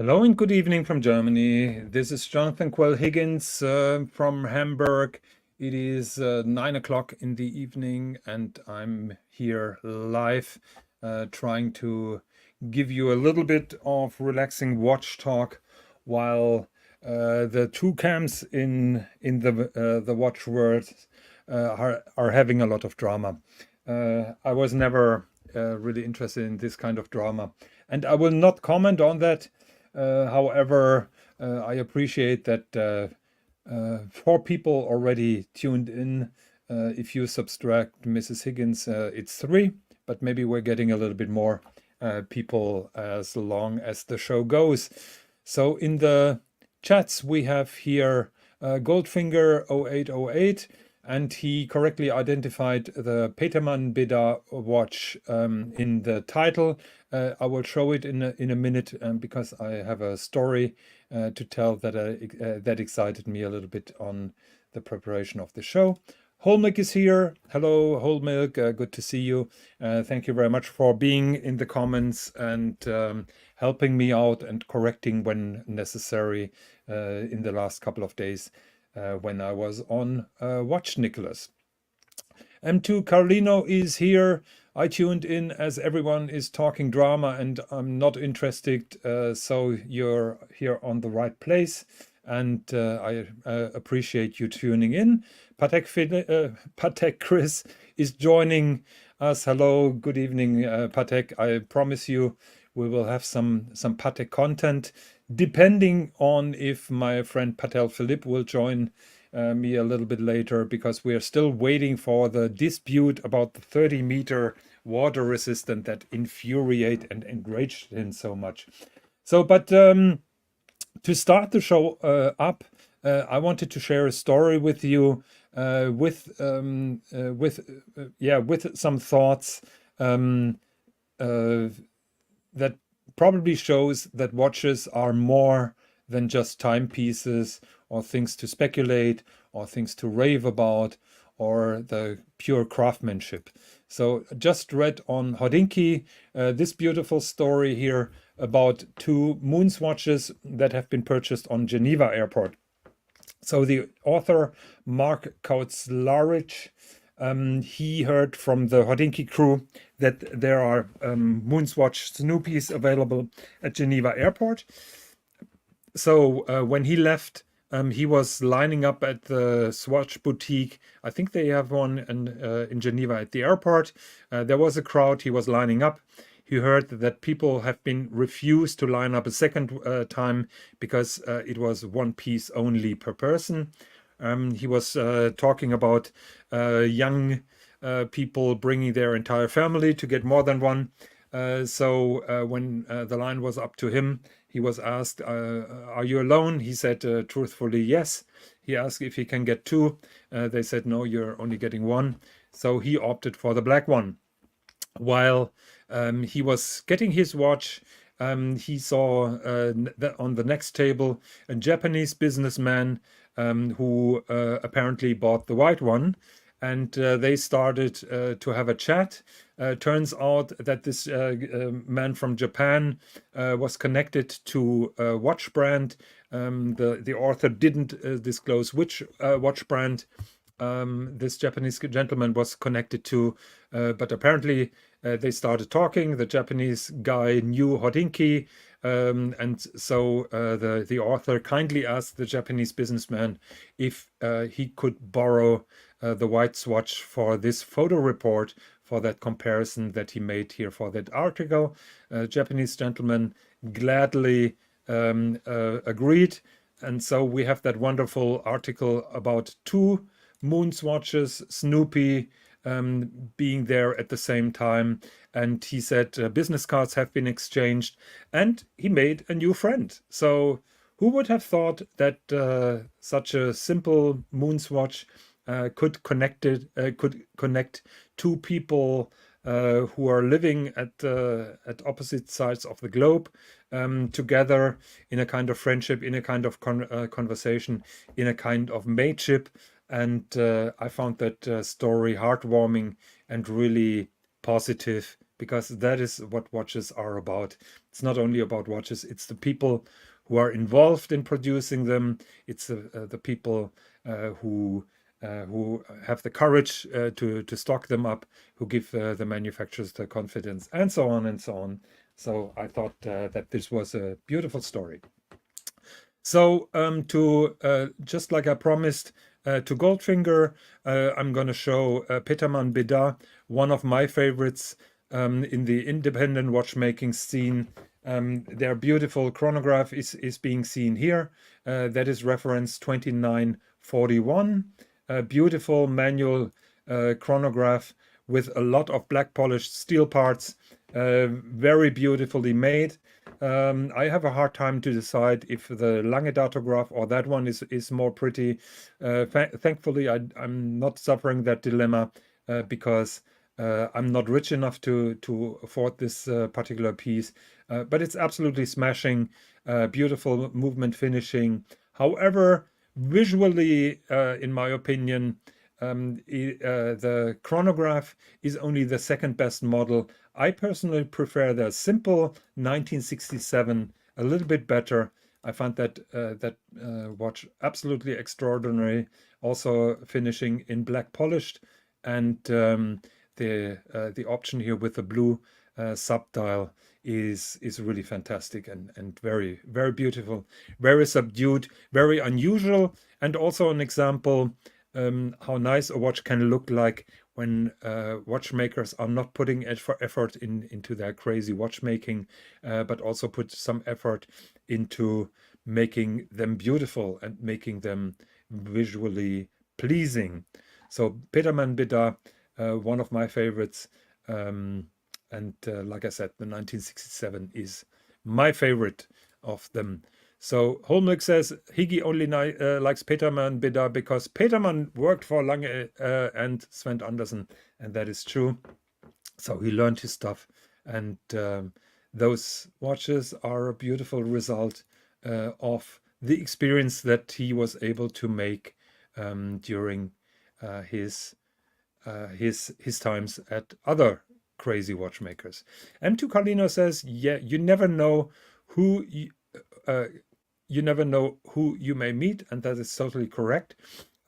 Hello and good evening from Germany. This is Jonathan Quell Higgins from Hamburg. It is 9 o'clock in the evening, and I'm here live trying to give you a little bit of relaxing watch talk while the two camps in the watch world are having a lot of drama. I was never really interested in this kind of drama, and I will not comment on that. However, I appreciate that four people already tuned in. If you subtract Mrs. Higgins, it's three, but maybe we're getting a little bit more people as long as the show goes. So in the chats, we have here Goldfinger 0808, and he correctly identified the Petermann Beda watch in the title. I will show it in a minute because I have a story to tell that excited me a little bit on the preparation of the show. Whole Milk is here. Hello, Whole Milk. Good to see you. Thank you very much for being in the comments and helping me out and correcting when necessary in the last couple of days when I was on Watch Nicholas. M2 Carlino is here. I tuned in as everyone is talking drama and I'm not interested, so you're here on the right place, and I appreciate you tuning in. Patek Chris is joining us. Hello, good evening, Patek. I promise you we will have some Patek content, depending on if my friend Patel Philippe will join me a little bit later, because we are still waiting for the dispute about the 30-meter water resistant that infuriate and enraged him so much. So, but to start the show up, I wanted to share a story with you with some thoughts that probably shows that watches are more than just timepieces or things to speculate or things to rave about or the pure craftsmanship. So just read on Hodinkee this beautiful story here about two Moons watches that have been purchased on Geneva Airport. So the author, Mark Kautzlarich, he heard from the Hodinkee crew that there are Moonswatch Snoopies available at Geneva Airport. So when he left, he was lining up at the Swatch boutique. I think they have one in Geneva at the airport. There was a crowd. He was lining up. He heard that people have been refused to line up a second time because it was one piece only per person. He was talking about young people bringing their entire family to get more than one. So when the line was up to him, he was asked, are you alone? He said truthfully, yes. He asked if he can get two. They said, no, you're only getting one. So he opted for the black one. While he was getting his watch, he saw on the next table a Japanese businessman who apparently bought the white one. And they started to have a chat. Turns out that this man from Japan was connected to a watch brand. The author didn't disclose which watch brand this Japanese gentleman was connected to, but apparently they started talking. The Japanese guy knew Hodinkee, and so the author kindly asked the Japanese businessman if he could borrow the white swatch for this photo report, for that comparison that he made here for that article. Japanese gentleman gladly agreed, and so we have that wonderful article about two Moon swatches, Snoopy being there at the same time. And he said business cards have been exchanged and he made a new friend. So who would have thought that such a simple Moon swatch could connect two people who are living at opposite sides of the globe together in a kind of friendship, in a kind of conversation, in a kind of mateship. And I found that story heartwarming and really positive, because that is what watches are about. It's not only about watches, it's the people who are involved in producing them. It's the people who have the courage to stock them up, who give the manufacturers the confidence, and so on and so on. So I thought that this was a beautiful story. So to just like I promised to Goldfinger, I'm going to show Petermann Beda, one of my favorites in the independent watchmaking scene. Their beautiful chronograph is being seen here. That is reference 2941. A beautiful manual chronograph with a lot of black polished steel parts, very beautifully made. I have a hard time to decide if the Lange datograph or that one is more pretty. Thankfully, I'm not suffering that dilemma because I'm not rich enough to afford this particular piece. But it's absolutely smashing, beautiful movement finishing. However, visually, in my opinion, the chronograph is only the second best model. I personally prefer the simple 1967 a little bit better. I found that watch absolutely extraordinary. Also finishing in black polished, and the option here with the blue subdial is really fantastic and very, very beautiful, very subdued, very unusual, and also an example how nice a watch can look like when watchmakers are not putting effort into their crazy watchmaking, but also put some effort into making them beautiful and making them visually pleasing. So Petermann Beda, one of my favorites, and like I said, the 1967 is my favorite of them. So Holmberg says Higgy only likes Petermann Beda because Petermann worked for Lange and Sven Andersen, and that is true. So he learned his stuff, and those watches are a beautiful result of the experience that he was able to make during his times at other crazy watchmakers. M2 Carlino says, yeah, you never know who you may meet, and that is totally correct.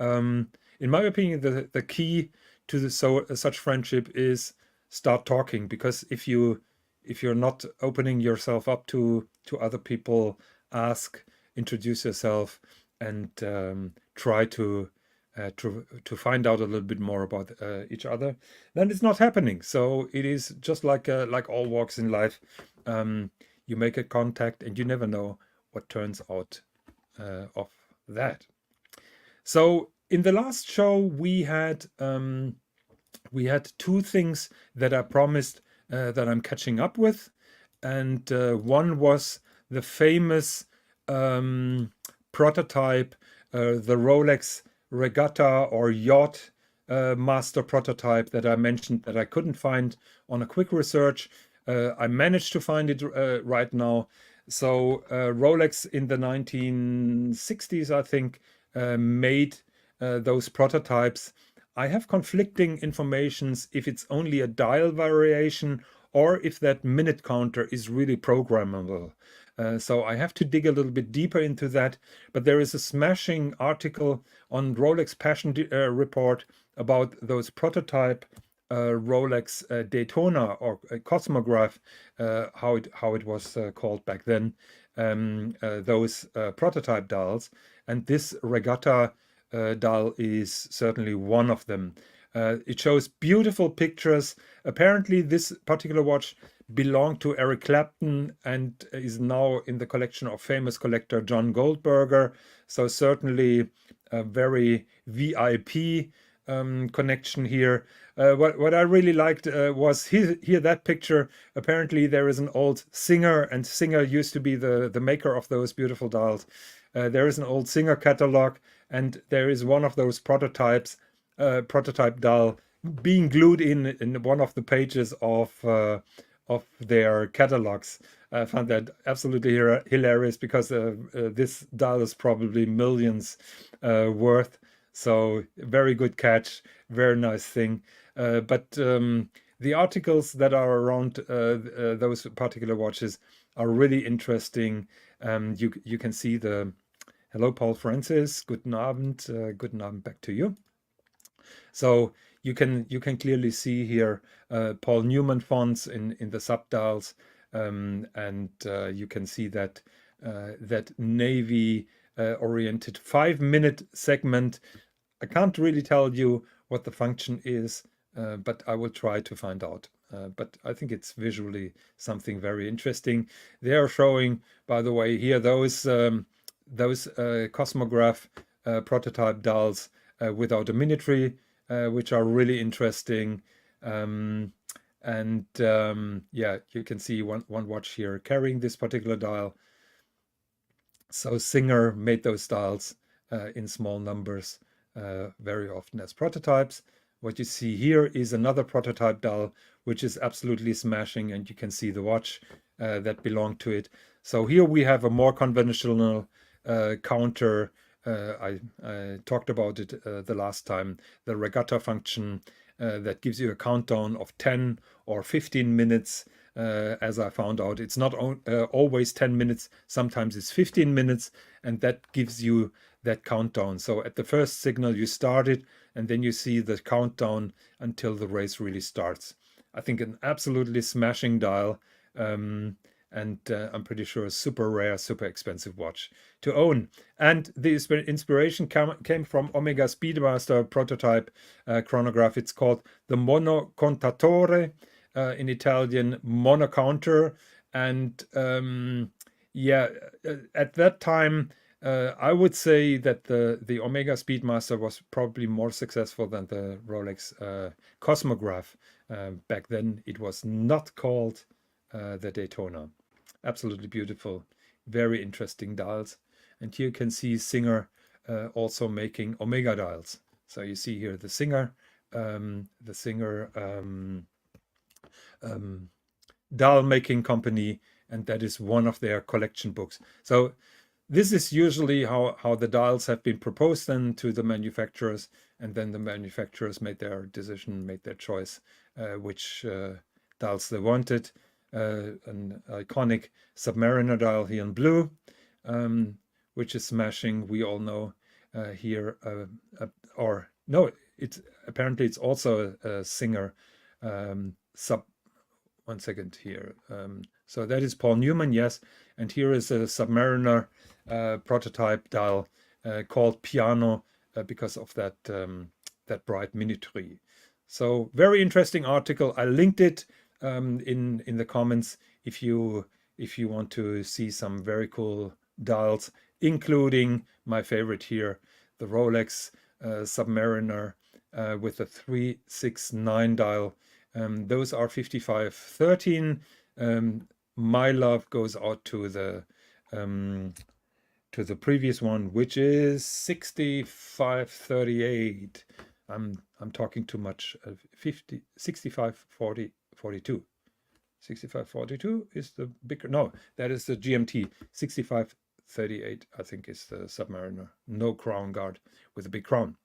In my opinion, the key to such friendship is start talking, because if you're not opening yourself up to other people, introduce yourself, and try to find out a little bit more about each other, then it's not happening. So it is just like all walks in life. You make a contact, and you never know what turns out of that. So in the last show, we had two things that I promised that I'm catching up with, and one was the famous prototype, the Rolex Regatta or Yacht master prototype that I mentioned that I couldn't find on a quick research. I managed to find it right now. So Rolex in the 1960s, I think, made those prototypes. I have conflicting informations if it's only a dial variation or if that minute counter is really programmable. So I have to dig a little bit deeper into that. But there is a smashing article on Rolex Passion Report about those prototype Rolex Daytona or Cosmograph, how it was called back then, those prototype dials. And this Regatta dial is certainly one of them. It shows beautiful pictures. Apparently this particular watch belonged to Eric Clapton and is now in the collection of famous collector John Goldberger. So certainly a very VIP connection here. What I really liked was here that picture. Apparently there is an old Singer, and Singer used to be the maker of those beautiful dials. There is an old Singer catalog, and there is one of those prototype dial being glued in one of the pages of their catalogs. I found that absolutely hilarious, because this dial is probably millions worth. So very good catch, very nice thing. But the articles that are around those particular watches are really interesting. You can see the hello, Paul Francis. Guten Abend. Guten Abend back to you. So you can clearly see here Paul Newman fonts in the subdials, and you can see that that navy oriented 5-minute segment. I can't really tell you what the function is, but I will try to find out. But I think it's visually something very interesting. They are showing, by the way, here those Cosmograph prototype dials without a minitree, which are really interesting. Yeah, you can see one watch here carrying this particular dial. So Singer made those dials in small numbers very often as prototypes. What you see here is another prototype dial, which is absolutely smashing, and you can see the watch that belonged to it. So here we have a more conventional counter. I talked about it the last time, the regatta function that gives you a countdown of 10 or 15 minutes. As I found out, it's not always 10 minutes, sometimes it's 15 minutes, and that gives you that countdown. So at the first signal you start it, and then you see the countdown until the race really starts. I think an absolutely smashing dial, and I'm pretty sure a super rare, super expensive watch to own. And the inspiration came from Omega Speedmaster prototype chronograph. It's called the Monocontatore, in Italian, monocounter. And yeah, at that time, I would say that the Omega Speedmaster was probably more successful than the Rolex Cosmograph. Back then, it was not called the Daytona. Absolutely beautiful, very interesting dials. And here you can see Singer also making Omega dials. So you see here the Singer dial making company, and that is one of their collection books. So this is usually how the dials have been proposed then to the manufacturers, and then the manufacturers made their decision, made their choice, which dials they wanted. An iconic Submariner dial here in blue, which is smashing. We all know here, or no, it's apparently it's also a Singer one second here. So that is Paul Newman, yes. And here is a Submariner prototype dial called Piano because of that that bright mini tree. So very interesting article. I linked it in the comments if you want to see some very cool dials, including my favorite here, the Rolex Submariner with a 369 dial. Those are 5513. My love goes out to the previous one, which is 6538. I'm talking too much. 6542. 6542 is the bigger. No, that is the GMT. 6538, I think, is the Submariner. No crown guard with a big crown.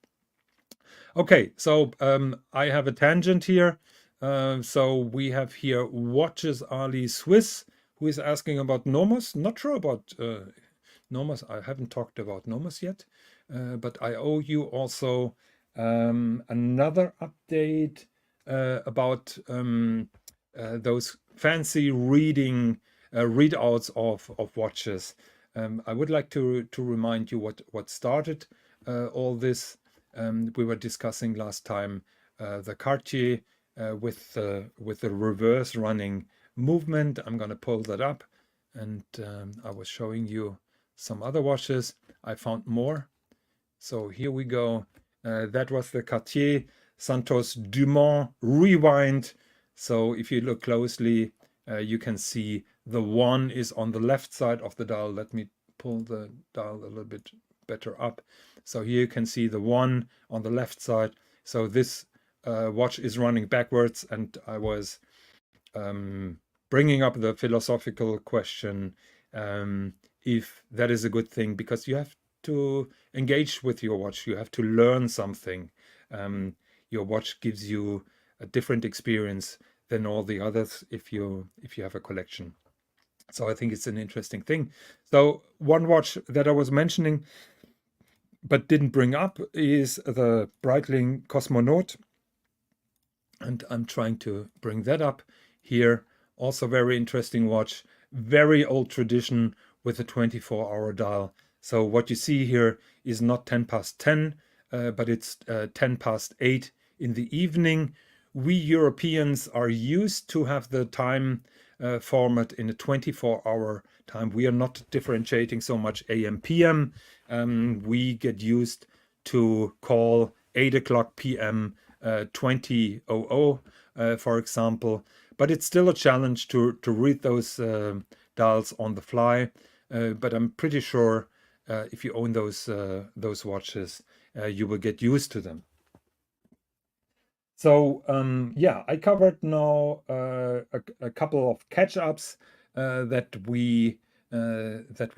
Okay, so I have a tangent here. So we have here Watches Ali Swiss, who is asking about Nomos. Not sure about Nomos. I haven't talked about Nomos yet, but I owe you also another update about those fancy readouts of watches. I would like to remind you what started all this. We were discussing last time the Cartier with the reverse running movement. I'm going to pull that up, and I was showing you some other watches. I found more. So here we go. That was the Cartier Santos Dumont Rewind. So if you look closely, you can see the 1 is on the left side of the dial. Let me pull the dial a little bit better up. So here you can see the 1 on the left side. So this watch is running backwards, and I was bringing up the philosophical question if that is a good thing, because you have to engage with your watch. You have to learn something. Your watch gives you a different experience than all the others if you have a collection. So I think it's an interesting thing. So one watch that I was mentioning but didn't bring up is the Breitling Cosmonaut, and I'm trying to bring that up here. Also very interesting watch, very old tradition with a 24-hour dial. So what you see here is not 10 past 10, but it's 10 past 8 in the evening. We Europeans are used to have the time format in a 24-hour time. We are not differentiating so much AM PM. We get used to call 8 o'clock PM 2000, for example. But it's still a challenge to read those dials on the fly. But I'm pretty sure if you own those watches, you will get used to them. So yeah, I covered now a couple of catch-ups that we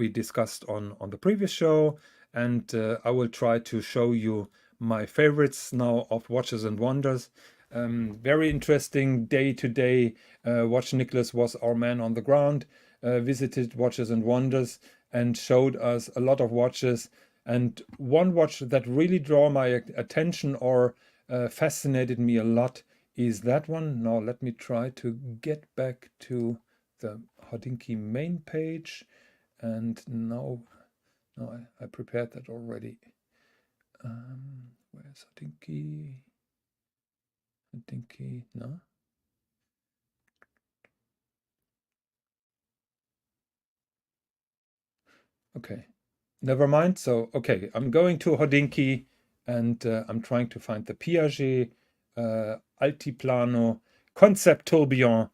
discussed on the previous show, and I will try to show you my favorites now of Watches and Wonders. Very interesting day-to-day. Watch Nicholas was our man on the ground, visited Watches and Wonders, and showed us a lot of watches. And one watch that really drew my attention or fascinated me a lot is that one. Now let me try to get back to the Hodinkee main page, and now I prepared that already. Where's Hodinkee? Hodinkee, no. Okay, never mind. So okay, I'm going to Hodinkee, and I'm trying to find the Piaget Altiplano Concept Tourbillon,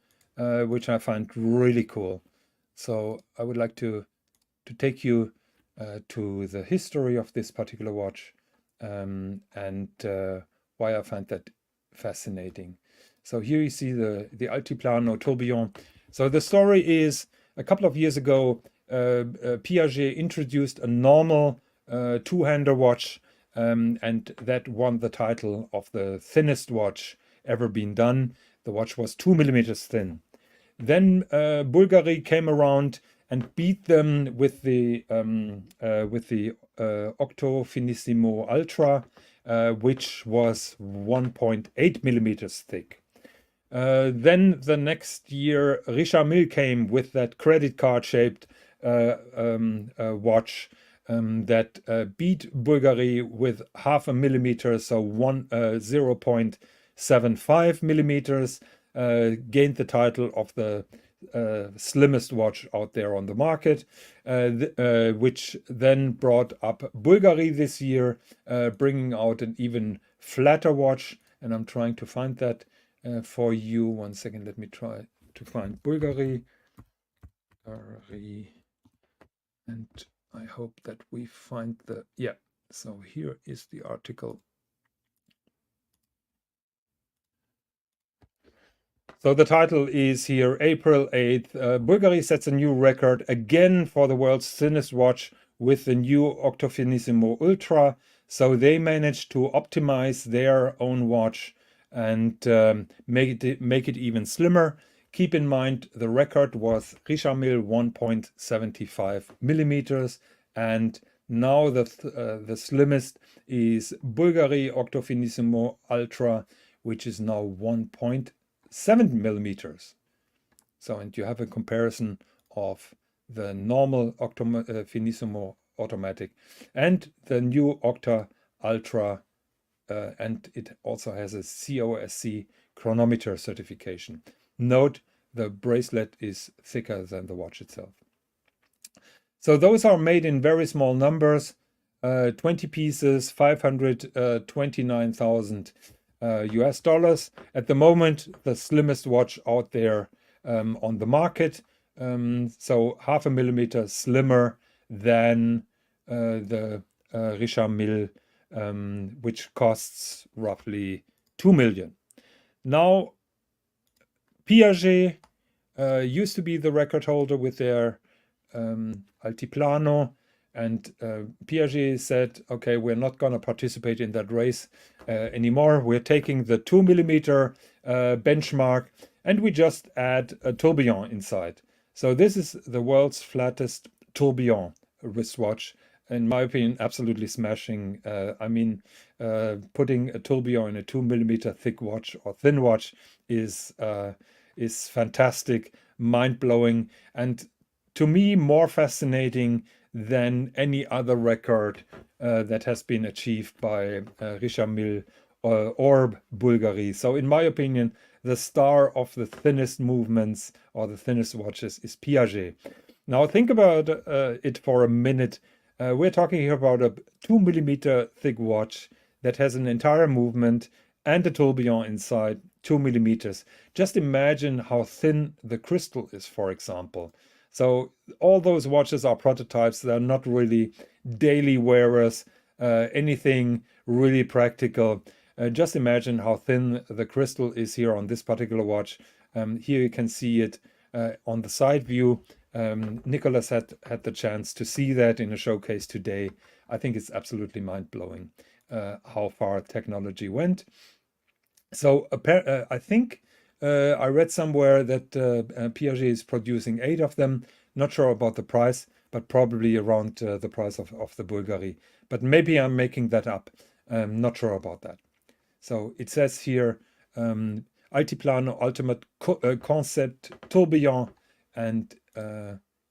which I find really cool. So I would like to take you to the history of this particular watch, and why I find that fascinating. So here you see the Altiplano Tourbillon. So the story is, a couple of years ago, Piaget introduced a normal two-hander watch, and that won the title of the thinnest watch ever been done. The watch was 2 millimeters thin. Then Bulgari came around and beat them with the Octo Finissimo Ultra, which was 1.8 millimeters thick. Then the next year, Richard Mille came with that credit card shaped watch that beat Bulgari with 0.5 millimeter, so 0.75 millimeters, gained the title of the slimmest watch out there on the market, which then brought up Bulgari this year, bringing out an even flatter watch. And I'm trying to find that for you. 1 second, let me try to find Bulgari. And I hope that we find the, yeah, so here is the article. So the title is here, April 8th. Bulgari sets a new record again for the world's thinnest watch with the new Octo Finissimo Ultra. So they managed to optimize their own watch and make it even slimmer. Keep in mind, the record was Richard Mille 1.75 millimeters, and now the slimmest is Bulgari Octo Finissimo Ultra, which is now 1.7 millimeters. So, and you have a comparison of the normal Octo Finissimo automatic and the new Octa Ultra, and it also has a COSC chronometer certification. Note, the bracelet is thicker than the watch itself. So those are made in very small numbers, 20 pieces, 529,000 US dollars. At the moment, the slimmest watch out there on the market. So 0.5 millimeter slimmer than the Richard Mille, which costs roughly 2 million. Now, Piaget used to be the record holder with their Altiplano, And Piaget said, okay, we're not going to participate in that race anymore. We're taking the 2 mm benchmark, and we just add a tourbillon inside. So this is the world's flattest tourbillon wristwatch. In my opinion, absolutely smashing. I mean, putting a tourbillon in a 2 mm thick watch or thin watch is fantastic, mind-blowing, and to me more fascinating than any other record that has been achieved by Richard Mille or Bulgari. So in my opinion, the star of the thinnest movements or the thinnest watches is Piaget. Now think about it for a minute. We're talking here about a 2 mm thick watch that has an entire movement and a tourbillon inside, 2 mm. Just imagine how thin the crystal is, for example. So all those watches are prototypes. They're not really daily wearers, anything really practical. Just imagine how thin the crystal is here on this particular watch. Here you can see it on the side view. Nicholas had the chance to see that in a showcase today. I think it's absolutely mind-blowing how far technology went. So I think I read somewhere that Piaget is producing 8 of them. Not sure about the price, but probably around the price of the Bulgari. But maybe I'm making that up. Not sure about that. So it says here, Altiplano Ultimate Concept Tourbillon. And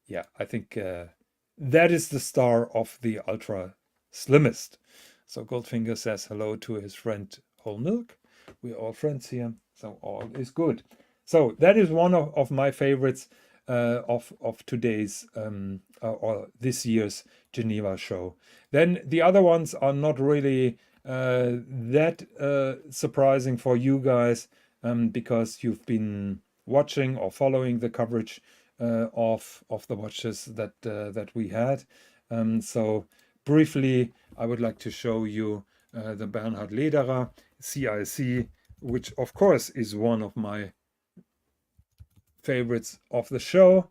yeah, I think that is the star of the Ultra Slimmest. So Goldfinger says hello to his friend Whole Milk. We're all friends here, so all is good. So that is one of my favorites of today's or this year's Geneva show. Then the other ones are not really that surprising for you guys because you've been watching or following the coverage of the watches that we had. So briefly, I would like to show you the Bernhard Lederer CIC, which of course is one of my favorites of the show.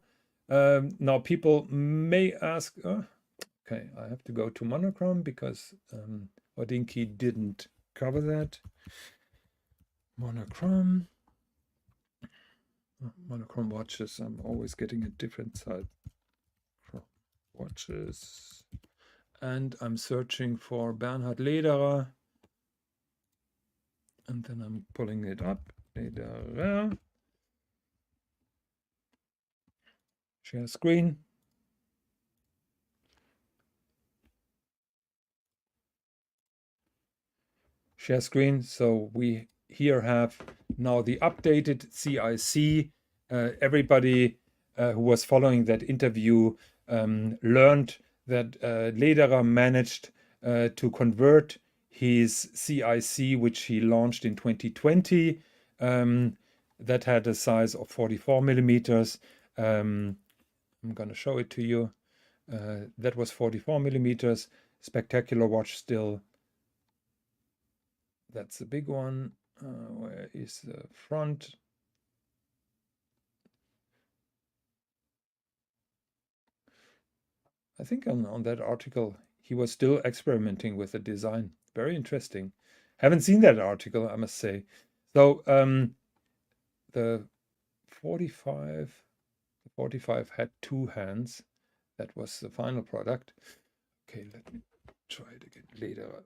Now people may ask, okay, I have to go to monochrome because Odinky didn't cover that. Monochrome watches, I'm always getting a different side. Watches, and I'm searching for Bernhard Lederer, and then I'm pulling it up. Lederer. Share screen. Share screen. So we here have now the updated CIC. Everybody who was following that interview learned that Lederer managed to convert his CIC, which he launched in 2020, that had a size of 44 millimeters. I'm going to show it to you. That was 44 millimeters. Spectacular watch still. That's the big one. Where is the front? I think on that article, he was still experimenting with the design. Very interesting. Haven't seen that article, I must say. So the 45 had 2 hands. That was the final product. Okay, let me try it again. Later.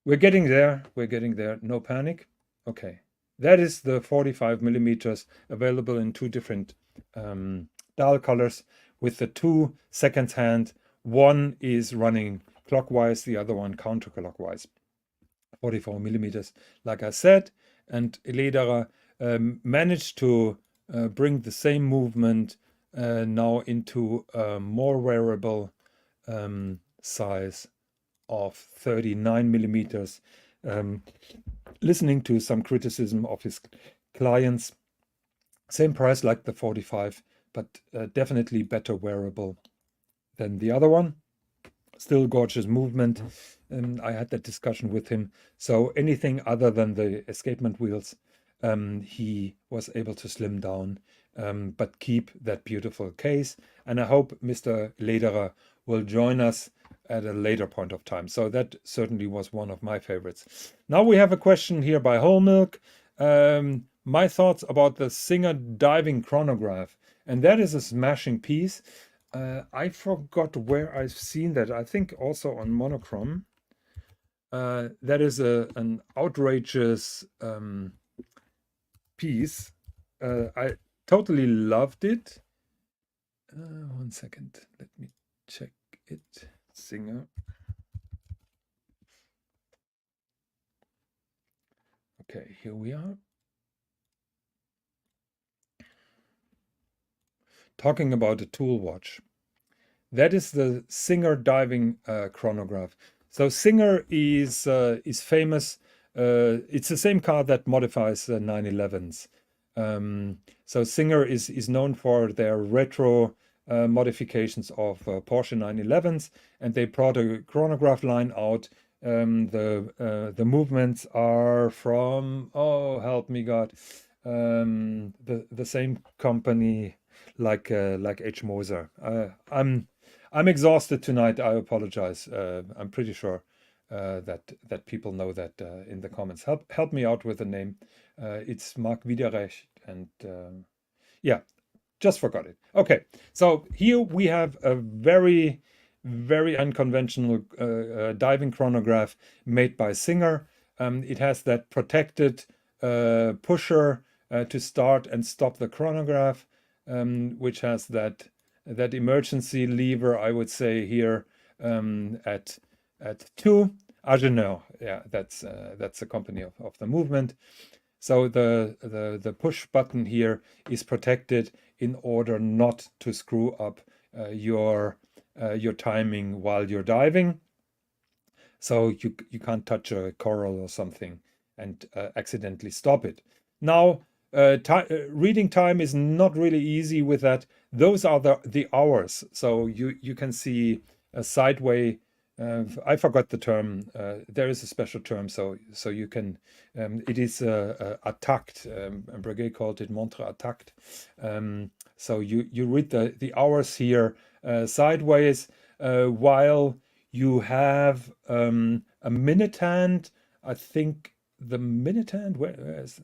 We're getting there. We're getting there. No panic. Okay. That is the 45 millimeters available in 2 different dial colors with the 2 seconds hand. One is running clockwise, the other one counterclockwise. 44 millimeters, like I said, and Lederer managed to bring the same movement now into a more wearable size of 39 millimeters. Listening to some criticism of his clients, same price like the 45, but definitely better wearable than the other one. Still gorgeous movement. I had that discussion with him. So anything other than the escapement wheels, he was able to slim down but keep that beautiful case. And I hope Mr. Lederer will join us at a later point of time. So that certainly was one of my favorites. Now we have a question here by Whole Milk. My thoughts about the Singer diving chronograph. And that is a smashing piece. I forgot where I've seen that. I think also on Monochrome. That is an outrageous piece. I totally loved it. One second, let me check it. Singer. Okay, here we are. Talking about a tool watch. That is the Singer diving chronograph. So Singer is famous. It's the same car that modifies 911s. So Singer is known for their retro modifications of Porsche 911s, and they brought a chronograph line out. The movements are from, oh help me God, the same company like H. Moser. I'm exhausted tonight. I apologize. I'm pretty sure that people know that in the comments. Help me out with the name. It's Mark Widerrecht, and yeah, just forgot it. Okay, so here we have a very, very unconventional diving chronograph made by Singer. It has that protected pusher to start and stop the chronograph, which has that emergency lever, I would say here, at 2. Agenor, yeah, that's the company of the movement. So the push button here is protected in order not to screw up your timing while you're diving. So you can't touch a coral or something and accidentally stop it. Now, reading time is not really easy with that. Those are the hours. So you can see a sideway. I forgot the term. There is a special term, so you can. It is attacked. Breguet called it montre attacked. So you read the hours here sideways, while you have a minute hand. I think the minute hand. Where's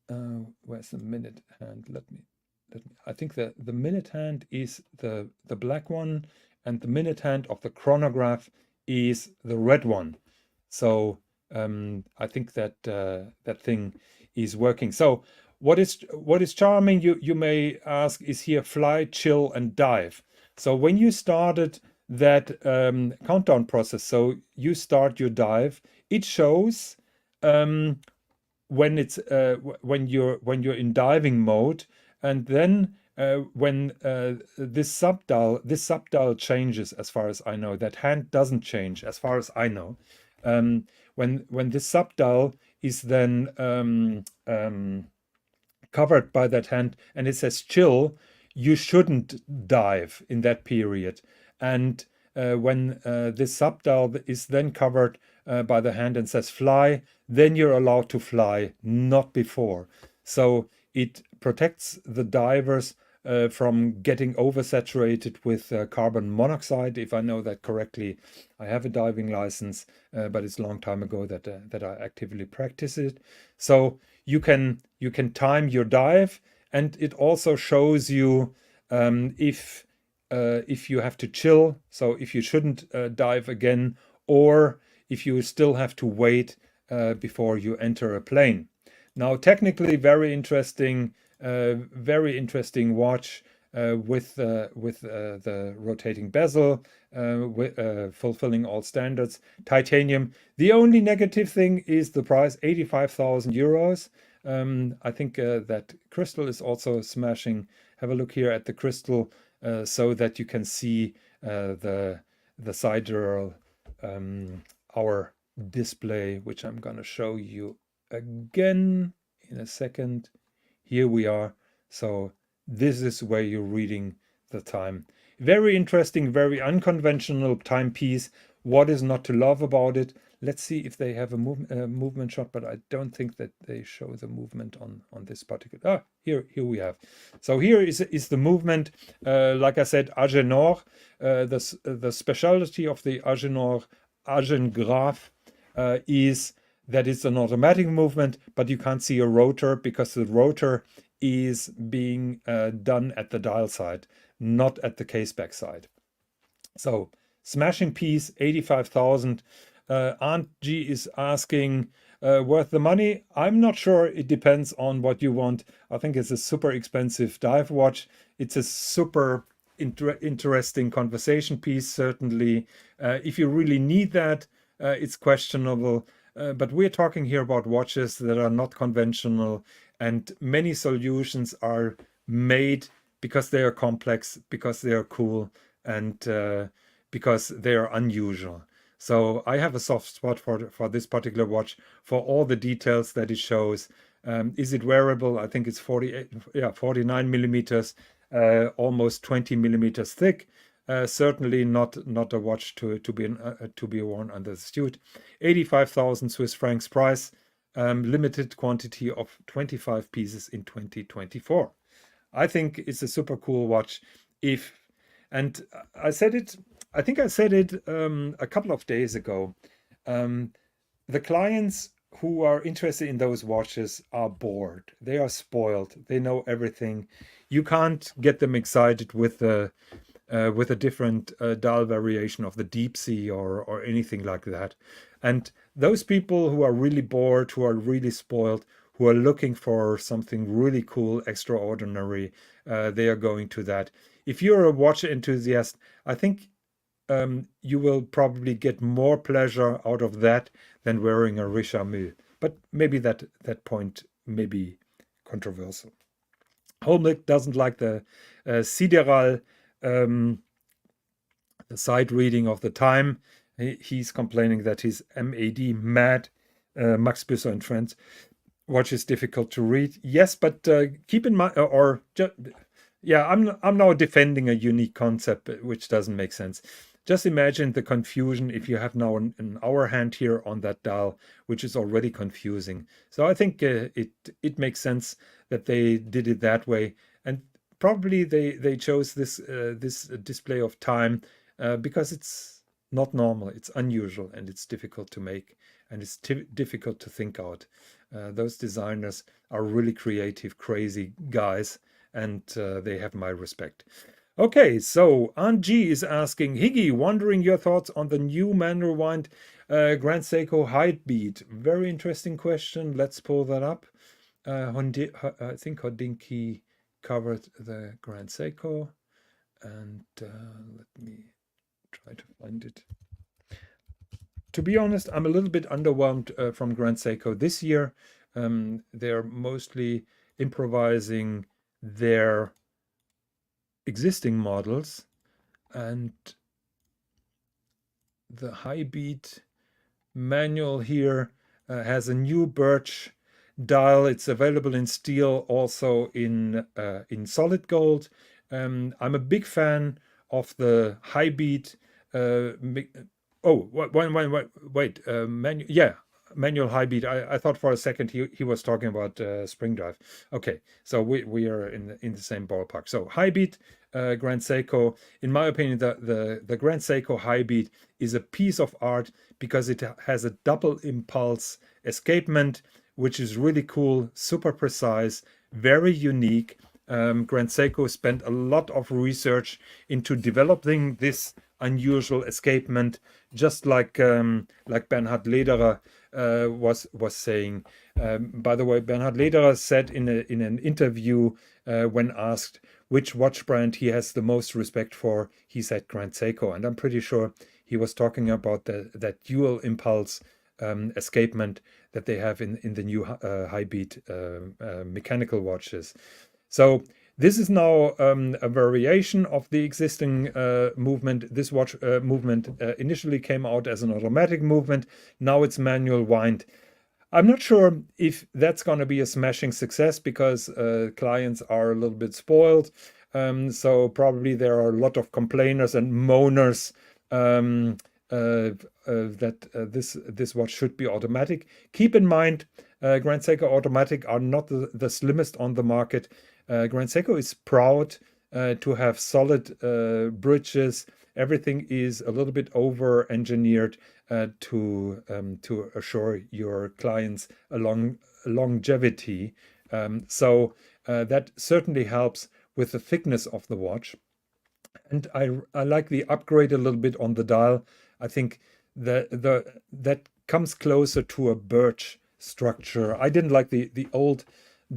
the minute hand? Let me. I think the minute hand is the black one, and the minute hand of the chronograph is the red one. So I think that that thing is working. So what is charming, you may ask, is here fly, chill, and dive. So when you started that countdown process, so you start your dive, it shows when it's when you're in diving mode, and then when this subdial changes, as far as I know, that hand doesn't change, as far as I know. When this subdial is then covered by that hand and it says chill, you shouldn't dive in that period. And when this subdial is then covered by the hand and says fly, then you're allowed to fly, not before. So it protects the divers from getting oversaturated with carbon monoxide, if I know that correctly. I have a diving license, but it's a long time ago that I actively practice it. So you can time your dive, and it also shows you if you have to chill, so if you shouldn't dive again, or if you still have to wait before you enter a plane. Now, technically, very interesting watch with the rotating bezel, fulfilling all standards. Titanium. The only negative thing is the price, 85,000 euros. I think that crystal is also smashing. Have a look here at the crystal so that you can see the sidereal our display, which I'm gonna show you again in a second. Here we are. So this is where you're reading the time. Very interesting, very unconventional timepiece. What is not to love about it? Let's see if they have a movement shot, but I don't think that they show the movement on this particular. Ah, here we have. So here is the movement. Like I said, Agenor. The specialty of the Agenor Agengraph is that it's an automatic movement, but you can't see a rotor because the rotor is being done at the dial side, not at the caseback side. So smashing piece, 85,000. Aunt G is asking, worth the money? I'm not sure. It depends on what you want. I think it's a super expensive dive watch. It's a super interesting conversation piece, certainly. If you really need that, it's questionable. But we're talking here about watches that are not conventional, and many solutions are made because they are complex, because they are cool, and because they are unusual. So I have a soft spot for this particular watch, for all the details that it shows. Is it wearable? I think it's 49 millimeters, almost 20 millimeters thick. Certainly not a watch to be worn under the suit. 85,000 Swiss francs price. Limited quantity of 25 pieces in 2024. I think it's a super cool watch. And I said it, I think I said it a couple of days ago. The clients who are interested in those watches are bored. They are spoiled. They know everything. You can't get them excited with a different dial variation of the deep sea or anything like that. And those people who are really bored, who are really spoiled, who are looking for something really cool, extraordinary, they are going to that. If you're a watch enthusiast, I think you will probably get more pleasure out of that than wearing a Richelieu. But maybe that point may be controversial. Holmlick doesn't like the Sideral the side reading of the time. He's complaining that his mad, Max Büsser and Friends watch is difficult to read. Yes, but keep in mind, I'm now defending a unique concept which doesn't make sense. Just imagine the confusion if you have now an hour hand here on that dial, which is already confusing. So I think it makes sense that they did it that way, and probably they chose this display of time because it's not normal, it's unusual, and it's difficult to make, and it's difficult to think out. Those designers are really creative, crazy guys, and they have my respect. Okay, so Aunt G is asking, Higgy, wondering your thoughts on the new manual wind Grand Seiko height beat. Very interesting question. Let's pull that up. I think Hodinky covered the Grand Seiko, and let me try to find it. To be honest, I'm a little bit underwhelmed from Grand Seiko this year. They're mostly improvising their existing models, and the high beat manual here has a new birch dial. It's available in steel, also in solid gold. I'm a big fan of the high beat. Wait, manual high beat. I thought for a second he was talking about spring drive. Okay, so we are in the same ballpark. So high beat, Grand Seiko. In my opinion, the Grand Seiko high beat is a piece of art because it has a double impulse escapement, which is really cool, super precise, very unique. Grand Seiko spent a lot of research into developing this unusual escapement, just like Bernhard Lederer was saying. By the way, Bernhard Lederer said in an interview when asked which watch brand he has the most respect for, he said Grand Seiko, and I'm pretty sure he was talking about that dual impulse escapement that they have in the new high beat mechanical watches. So this is now a variation of the existing movement. This watch movement initially came out as an automatic movement. Now it's manual wind. I'm not sure if that's going to be a smashing success because clients are a little bit spoiled. So probably there are a lot of complainers and moaners this watch should be automatic. Keep in mind, Grand Seiko Automatic are not the slimmest on the market. Grand Seiko is proud to have solid bridges. Everything is a little bit over engineered to assure your clients a longevity. So that certainly helps with the thickness of the watch. And I like the upgrade a little bit on the dial. I think that comes closer to a birch structure. I didn't like the old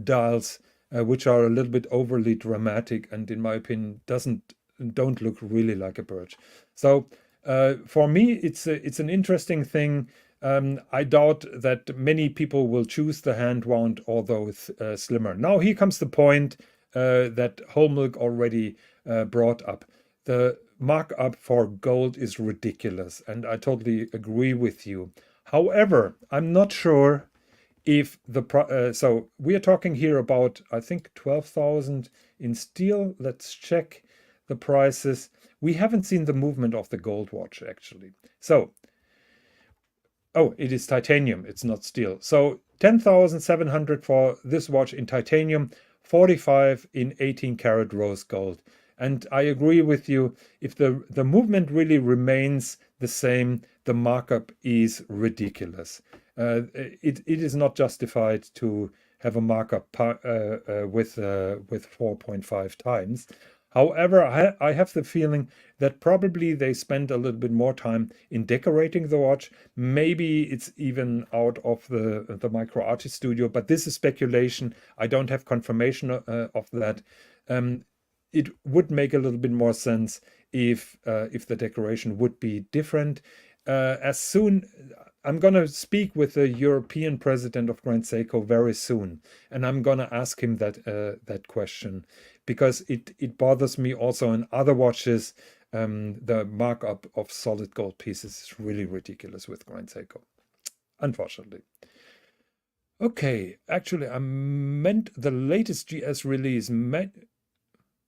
dials, which are a little bit overly dramatic, and in my opinion don't look really like a birch. So for me, it's an interesting thing. I doubt that many people will choose the hand wound, although it's slimmer. Now here comes the point that Whole Milk already brought up. The markup for gold is ridiculous, and I totally agree with you. However, I'm not sure if so we are talking here about, I think, 12,000 in steel. Let's check the prices. We haven't seen the movement of the gold watch actually. So, oh, it is titanium, it's not steel. So 10,700 for this watch in titanium, 45 in 18 karat rose gold. And I agree with you, if the movement really remains the same, the markup is ridiculous. It is not justified to have a markup with 4.5 times. However, I have the feeling that probably they spend a little bit more time in decorating the watch. Maybe it's even out of the Micro Artist Studio, but this is speculation. I don't have confirmation of that. It would make a little bit more sense if the decoration would be different. I'm going to speak with the European president of Grand Seiko very soon, and I'm going to ask him that question, because it bothers me also in other watches. The markup of solid gold pieces is really ridiculous with Grand Seiko, unfortunately. Okay, actually, I meant the latest GS release.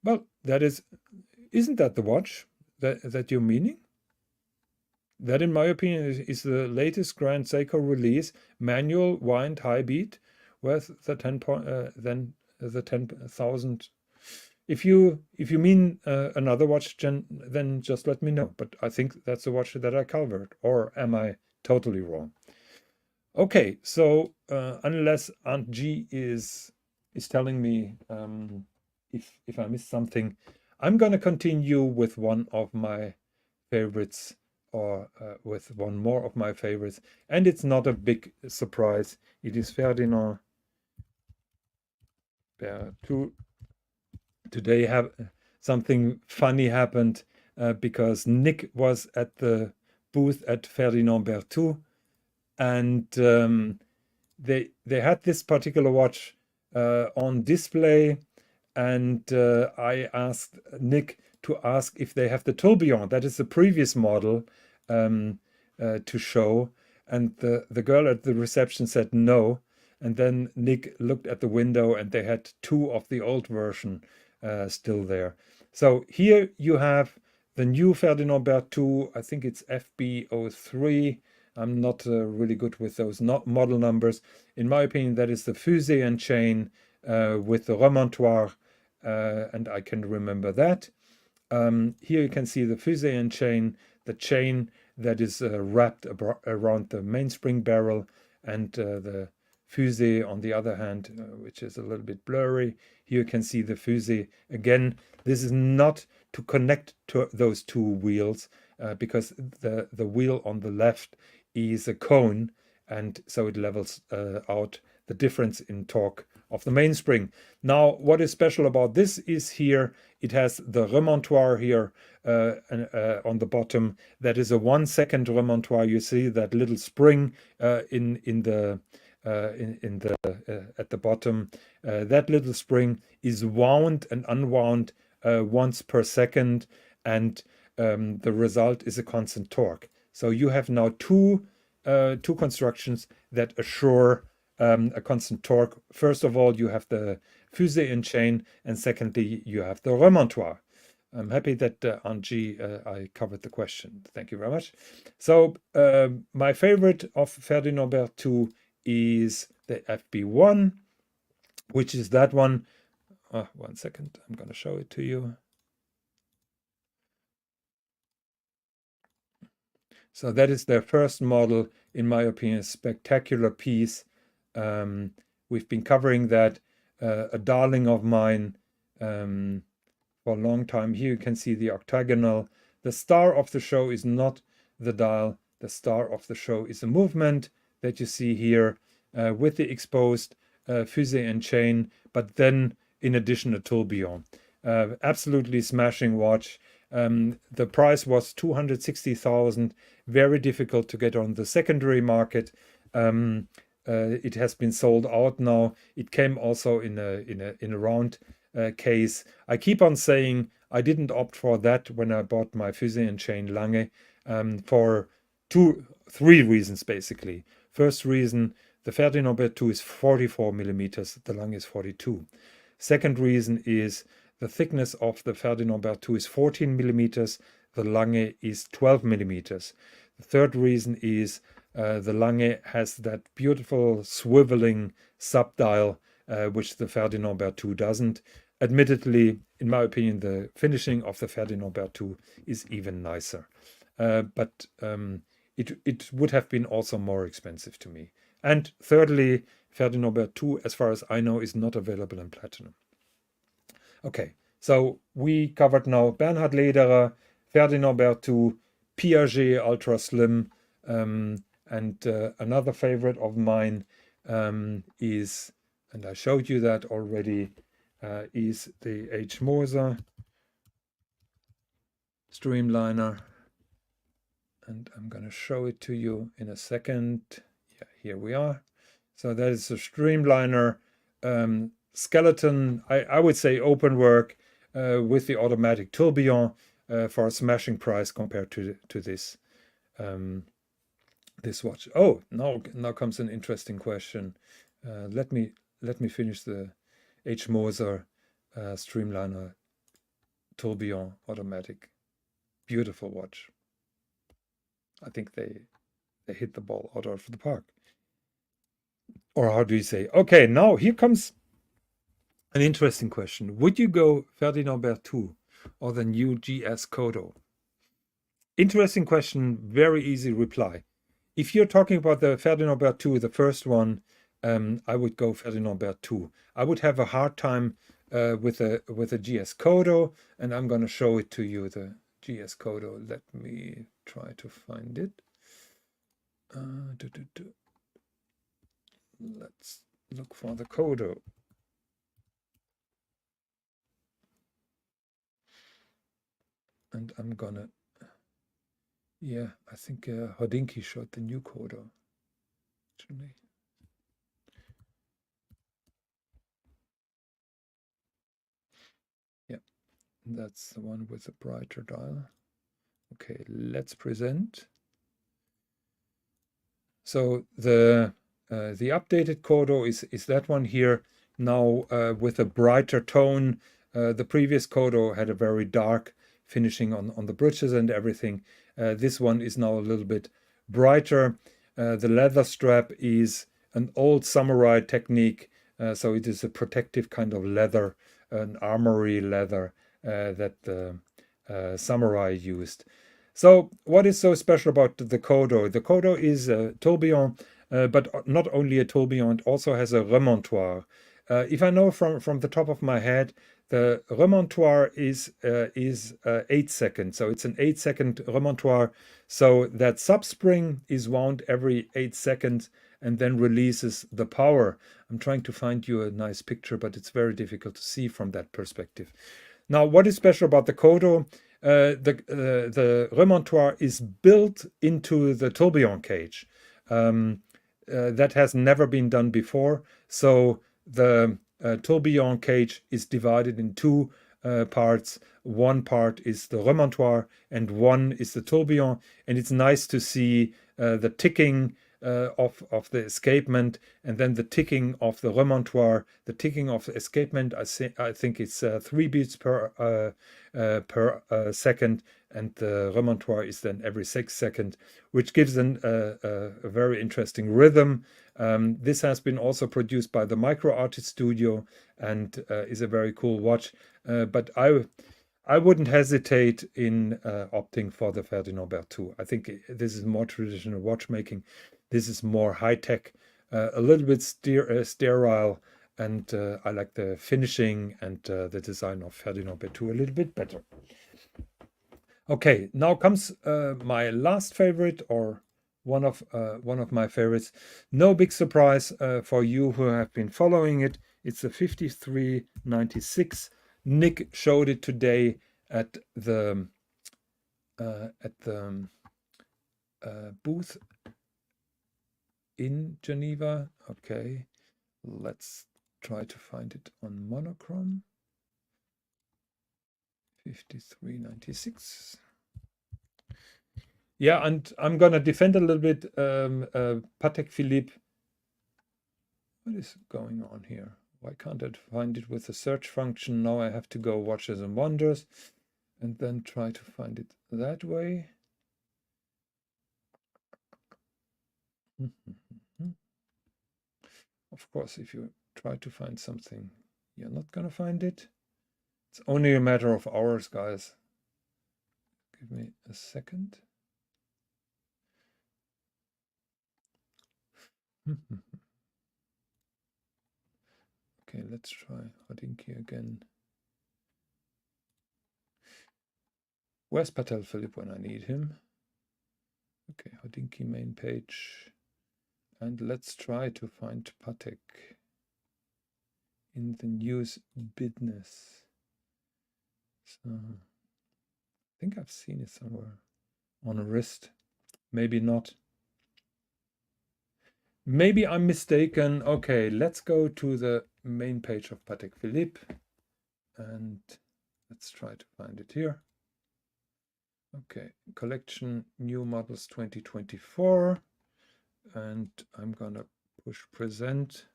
Well, isn't that the watch that you're meaning? That, in my opinion, is the latest Grand Seiko release, manual wind high beat, with the 10,000. If you mean another watch, then just let me know. But I think that's the watch that I covered, or am I totally wrong? Okay, so unless Aunt G is telling me if I missed something, I'm gonna continue with one of my favorites, or with one more of my favorites, and it's not a big surprise. It is Ferdinand Berthoud. Today something funny happened because Nick was at the booth at Ferdinand Berthoud, and they had this particular watch on display, and I asked Nick to ask if they have the tourbillon, that is the previous model, to show, and the girl at the reception said no, and then Nick looked at the window and they had two of the old version still there. So here you have the new Ferdinand Berthoud. I think it's FB03. I'm not really good with those model numbers. In my opinion, that is the fusée and chain with the remontoir, and I can remember that. Here you can see the fusée and chain, the chain that is wrapped around the mainspring barrel, and the fusée on the other hand, which is a little bit blurry. Here you can see the fusée. Again, this is not to connect to those two wheels, because the wheel on the left is a cone, and so it levels out the difference in torque of the mainspring. Now, what is special about this is here it has the remontoir here on the bottom. That is a 1 second remontoir. You see that little spring at the bottom. That little spring is wound and unwound once per second, and the result is a constant torque. So you have now two constructions that assure a constant torque. First of all, you have the fusée and chain, and secondly, you have the remontoir. I'm happy that Angie, I covered the question. Thank you very much. So my favorite of Ferdinand Berthoud is the FB1, which is that one. 1 second, I'm going to show it to you. So that is their first model, in my opinion, a spectacular piece. We've been covering that, a darling of mine, for a long time. Here you can see the octagonal. The star of the show is not the dial. The star of the show is the movement that you see here, with the exposed fusee and chain, but then in addition a tourbillon. Absolutely smashing watch. The price was 260,000. Very difficult to get on the secondary market. It has been sold out now. It came also in a round case. I keep on saying I didn't opt for that when I bought my fusee and chain Lange, for three reasons basically. First reason, the Ferdinand Berthoud is 44 millimeters, the Lange is 42. Second reason is the thickness of the Ferdinand Berthoud is 14 millimeters, the Lange is 12 millimeters. The third reason is the Lange has that beautiful swiveling subdial, which the Ferdinand Berthoud doesn't. Admittedly, in my opinion, the finishing of the Ferdinand Berthoud is even nicer. But it would have been also more expensive to me. And thirdly, Ferdinand Berthoud, as far as I know, is not available in platinum. Okay, so we covered now Bernhard Lederer, Ferdinand Berthoud, Piaget Ultra Slim, and another favorite of mine is, and I showed you that already, is the H. Moser Streamliner. And I'm going to show it to you in a second. Yeah, here we are. So that is a Streamliner skeleton, I would say open work, with the automatic tourbillon, for a smashing price compared to this this watch. Oh, now comes an interesting question. Let me finish the H. Moser Streamliner tourbillon automatic. Beautiful watch. I think they hit the ball out of the park. Or how do you say? Okay, now here comes an interesting question. Would you go Ferdinand Berthoud or the new GS Kodo? Interesting question, very easy reply. If you're talking about the Ferdinand Berthoud, the first one, I would go Ferdinand Berthoud. I would have a hard time with a GS Kodo, and I'm going to show it to you, the GS Kodo. Let me try to find it. Let's look for the Kodo. And I'm gonna, yeah, I think Hodinky showed the new Kodo, actually. Yeah, that's the one with the brighter dial. Okay, let's present. So the updated Kodo is that one here now, with a brighter tone. The previous Kodo had a very dark finishing on the bridges and everything. This one is now a little bit brighter. The leather strap is an old samurai technique, so it is a protective kind of leather, an armory leather that the samurai used. So what is so special about the Kodo? The Kodo is a tourbillon, but not only a tourbillon, it also has a remontoir. If I know from the top of my head, the remontoir is 8 seconds. So it's an 8-second remontoir. So that subspring is wound every 8 seconds and then releases the power. I'm trying to find you a nice picture, but it's very difficult to see from that perspective. Now, what is special about the Kodo? The remontoir is built into the tourbillon cage. That has never been done before. So the tourbillon cage is divided in two parts. One part is the remontoir and one is the tourbillon. And it's nice to see the ticking of the escapement, and then the ticking of the remontoir. The ticking of the escapement, I think it's 3 beats per second, and the remontoir is then every 6 seconds, which gives a very interesting rhythm. This has been also produced by the Micro Artist Studio and is a very cool watch. But I wouldn't hesitate in opting for the Ferdinand Berthoud. I think this is more traditional watchmaking. This is more high tech, a little bit sterile, and I like the finishing and the design of Ferdinand Berthoud a little bit better. Okay, now comes my last favorite, or one of my favorites. No big surprise for you who have been following it. It's the 5396. Nick showed it today at the booth in Geneva. Okay, let's try to find it on monochrome. 5396. Yeah, and I'm gonna defend a little bit Patek Philippe. What is going on here? Why can't I find it with the search function? Now I have to go Watches and Wonders and then try to find it that way. Of course, if you try to find something, you're not gonna find it. It's only a matter of hours, guys. Give me a second. Okay, let's try Hodinkee again. Where's Patek Philippe when I need him? Okay, Hodinkee main page. And let's try to find Patek in the news business. So I think I've seen it somewhere on a wrist. Maybe not. Maybe I'm mistaken. Okay, let's go to the main page of Patek Philippe and let's try to find it here. Okay, collection new models 2024, and I'm gonna push present,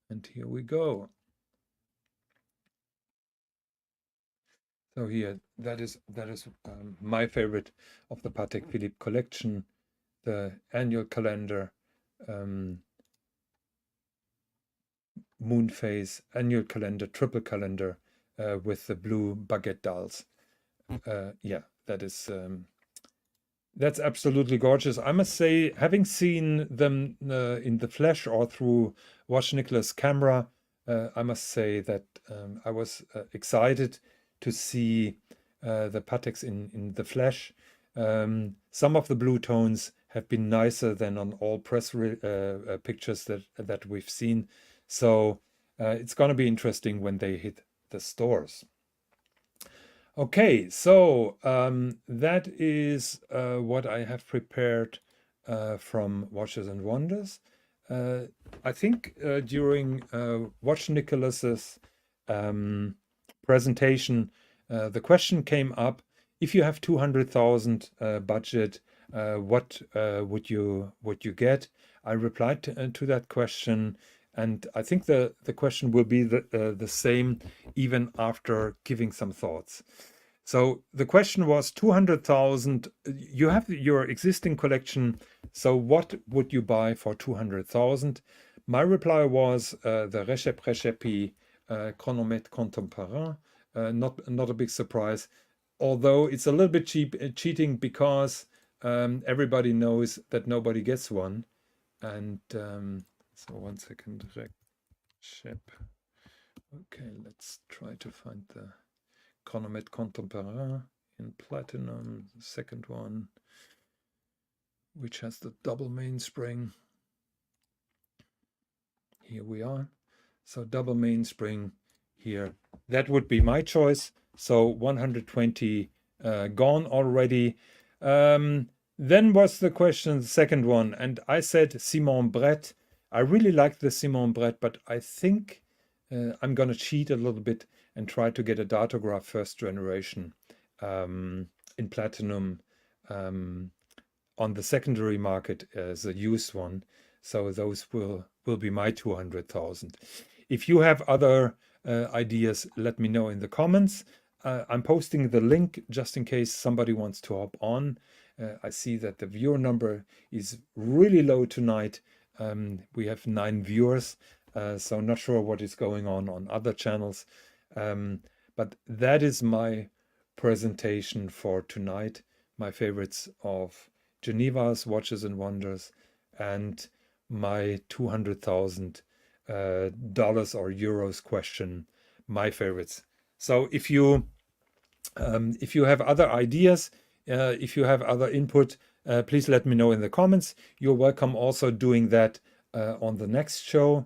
and here we go. So here, that is my favorite of the Patek Philippe collection, the annual calendar, moon phase, annual calendar, triple calendar with the blue baguette dials. Yeah, that's absolutely gorgeous. I must say, having seen them in the flesh or through Watch Nicholas' camera, I must say that I was excited to see the Pateks in the flesh. Some of the blue tones have been nicer than on all press pictures that we've seen. So it's going to be interesting when they hit the stores. Okay, so that is what I have prepared from Watches and Wonders. I think during Watch Nicholas's presentation, the question came up: if you have 200,000 budget, what would you get? I replied to that question, and I think the question will be the same even after giving some thoughts. So the question was 200,000. You have your existing collection. So what would you buy for 200,000? My reply was the Recep Chronomètre Contemporain. Not a big surprise, although it's a little bit cheating because everybody knows that nobody gets one. And so 1 second, Recep. Okay, let's try to find the Chronomètre Contemporain in platinum, the second one, which has the double mainspring. Here we are. So double mainspring here. That would be my choice. So 120 gone already. Then was the question, the second one, and I said Simon Brett. I really like the Simon Brett, but I think I'm going to cheat a little bit and try to get a datograph first generation in platinum on on the secondary market as a used one. So those will be my 200,000. If you have other ideas, let me know in the comments. I'm posting the link just in case somebody wants to hop on. I see that the viewer number is really low tonight. We have 9 viewers, so not sure what is going on other channels. But that is my presentation for tonight. My favorites of Geneva's Watches and Wonders, and my $200,000 or euros question, my favorites. So if you have other ideas, if you have other input, please let me know in the comments. You're welcome also doing that on the next show,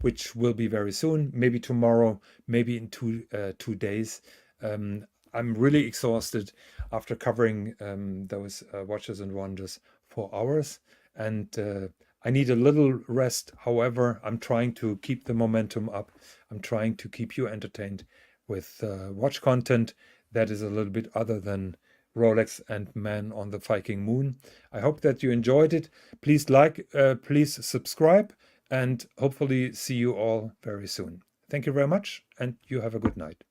which will be very soon, maybe tomorrow, maybe in 2 days. I'm really exhausted after covering those Watches and Wonders for hours, and I need a little rest. However, I'm trying to keep the momentum up. I'm trying to keep you entertained with watch content that is a little bit other than Rolex and Man on the Viking Moon. I hope that you enjoyed it. Please like, please subscribe, and hopefully see you all very soon. Thank you very much, and you have a good night.